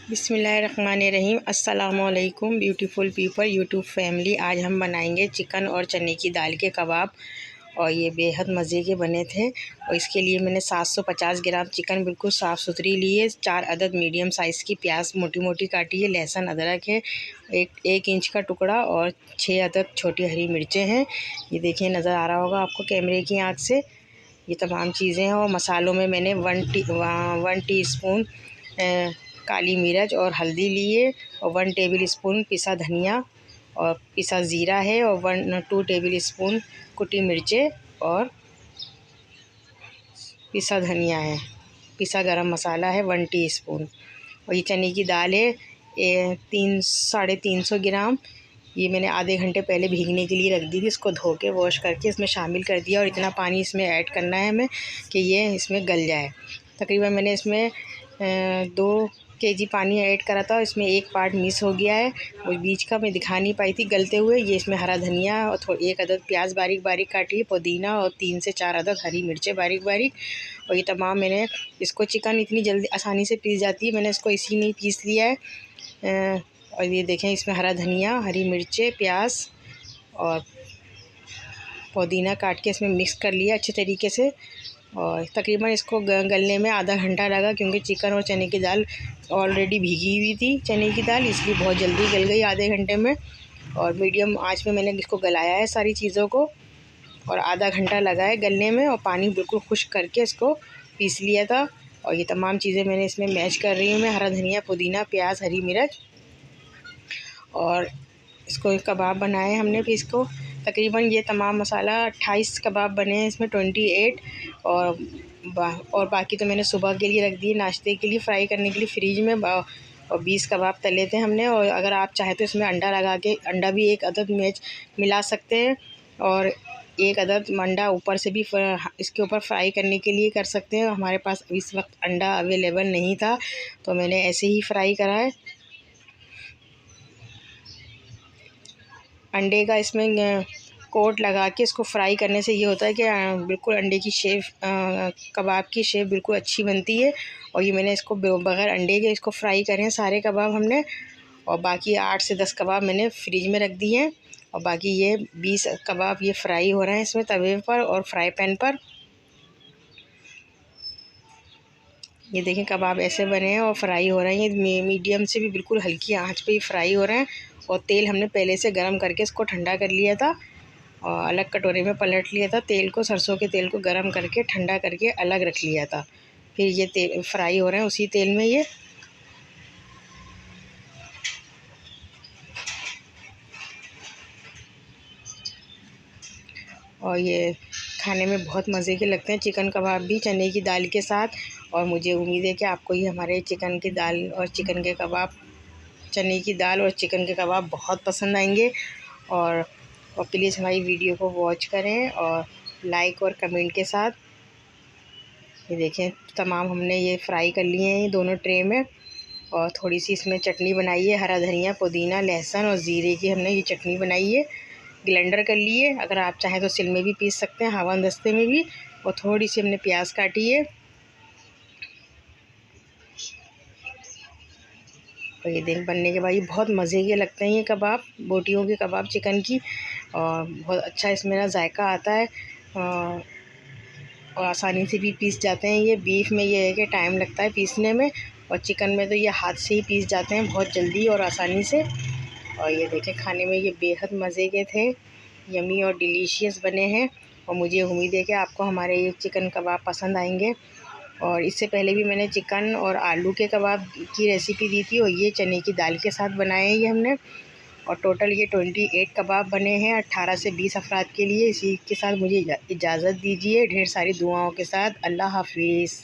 बिस्मिल्लाहिर्रहमानिर्रहीम। अस्सलामुअलैकुम beautiful people YouTube family. आज हम बनाएंगे चिकन और चने की दाल के कबाब, और ये बेहद मज़े के बने थे। और इसके लिए मैंने 750 ग्राम चिकन बिल्कुल साफ़ सुथरी ली है। 4 अदद मीडियम साइज़ की प्याज मोटी मोटी काटी है। लहसुन अदरक है, एक इंच का टुकड़ा, और 6 अदद छोटी हरी मिर्चें हैं। ये देखिए, नज़र आ रहा होगा आपको कैमरे की आँख से। ये तमाम चीज़ें हैं। और मसालों में मैंने 1 टीस्पून काली मिर्च और हल्दी लिए, और 1 टेबल स्पून पिसा धनिया और पिसा ज़ीरा है, और 2 टेबल स्पून कुटी मिर्चें और पिसा धनिया है। पिसा गरम मसाला है 1 टीस्पून। और ये चने की दाल है 350 ग्राम। ये मैंने आधे घंटे पहले भीगने के लिए रख दी थी। इसको धो के वॉश करके इसमें शामिल कर दिया, और इतना पानी इसमें ऐड करना है हमें कि ये इसमें गल जाए। तकरीबन मैंने इसमें 2 केजी पानी ऐड करा था। इसमें एक पार्ट मिस हो गया है, वो बीच का मैं दिखा नहीं पाई थी गलते हुए। ये इसमें हरा धनिया और 1 अदद प्याज बारीक बारीक काटी है, पुदीना, और 3 से 4 अदद हरी मिर्चें बारीक बारीक। और ये तमाम मैंने इसको, चिकन इतनी जल्दी आसानी से पीस जाती है, मैंने इसको इसी में ही पीस लिया है। और ये देखें, इसमें हरा धनिया, हरी मिर्चें, प्याज और पुदीना काट के इसमें मिक्स कर लिया अच्छे तरीके से। और तकरीबन इसको गलने में आधा घंटा लगा, क्योंकि चिकन और चने की दाल ऑलरेडी भीगी हुई थी। चने की दाल इसलिए बहुत जल्दी गल गई आधे घंटे में। और मीडियम आंच में मैंने इसको गलाया है सारी चीज़ों को, और आधा घंटा लगा है गलने में। और पानी बिल्कुल खुश्क करके इसको पीस लिया था। और ये तमाम चीज़ें मैंने इसमें मैश कर रही हूँ मैं, हरा धनिया, पुदीना, प्याज, हरी मिर्च। और इसको कबाब बनाए हमने। फिर इसको तकरीबन ये तमाम मसाला 28 कबाब बने हैं इसमें, 28। और बाकी तो मैंने सुबह के लिए रख दिए, नाश्ते के लिए फ्राई करने के लिए फ्रीज में। और 20 कबाब तले थे हमने। और अगर आप चाहें तो इसमें अंडा लगा के, अंडा भी 1 अदद मिला सकते हैं, और 1 अदद अंडा ऊपर से भी इसके ऊपर फ्राई करने के लिए कर सकते हैं। हमारे पास इस वक्त अंडा अवेलेबल नहीं था, तो मैंने ऐसे ही फ्राई करा है। अंडे का इसमें कोट लगा के इसको फ्राई करने से ये होता है कि बिल्कुल अंडे की शेप, कबाब की शेप बिल्कुल अच्छी बनती है। और ये मैंने इसको बगैर अंडे के इसको फ्राई करे हैं सारे कबाब हमने। और बाकी 8 से 10 कबाब मैंने फ्रिज में रख दिए हैं। और बाकी ये 20 कबाब ये फ्राई हो रहे हैं इसमें तवे पर और फ्राई पैन पर। ये देखें, कबाब ऐसे बने हैं और फ्राई हो रहे हैं। ये मीडियम से भी बिल्कुल हल्की आंच पे ही फ्राई हो रहे हैं। और तेल हमने पहले से गर्म करके इसको ठंडा कर लिया था, और अलग कटोरे में पलट लिया था। तेल को, सरसों के तेल को गर्म करके ठंडा करके अलग रख लिया था। फिर ये तेल फ्राई हो रहे हैं उसी तेल में ये। और ये खाने में बहुत मज़े के लगते हैं चिकन कबाब भी, चने की दाल के साथ। और मुझे उम्मीद है कि आपको ये हमारे चिकन की दाल और चिकन के कबाब, चने की दाल और चिकन के कबाब बहुत पसंद आएंगे। और प्लीज़ हमारी वीडियो को वॉच करें और लाइक और कमेंट के साथ। ये देखें, तमाम हमने ये फ्राई कर लिए हैं दोनों ट्रे में। और थोड़ी सी इसमें चटनी बनाई है, हरा धनिया, पुदीना, लहसुन और ज़ीरे की हमने ये चटनी बनाई है। ब्लेंडर कर लिए, अगर आप चाहें तो सिल में भी पीस सकते हैं, हवन दस्ते में भी। और थोड़ी सी हमने प्याज काटी है। और ये देख, बनने के बाद ये बहुत मज़े के लगते हैं ये कबाब, बोटियों के कबाब चिकन की। और बहुत अच्छा इसमें ना जायका आता है, और आसानी से भी पीस जाते हैं। ये बीफ में ये है कि टाइम लगता है पीसने में, और चिकन में तो ये हाथ से ही पीस जाते हैं बहुत जल्दी और आसानी से। और ये देखें, खाने में ये बेहद मज़े के थे, यमी और डिलीशियस बने हैं। और मुझे उम्मीद है कि आपको हमारे ये चिकन कबाब पसंद आएंगे। और इससे पहले भी मैंने चिकन और आलू के कबाब की रेसिपी दी थी, और ये चने की दाल के साथ बनाए हैं ये हमने। और टोटल ये 28 कबाब बने हैं 18 से 20 अफराद के लिए। इसी के साथ मुझे इजाज़त दीजिए, ढेर सारी दुआओं के साथ। अल्लाह हाफिज़।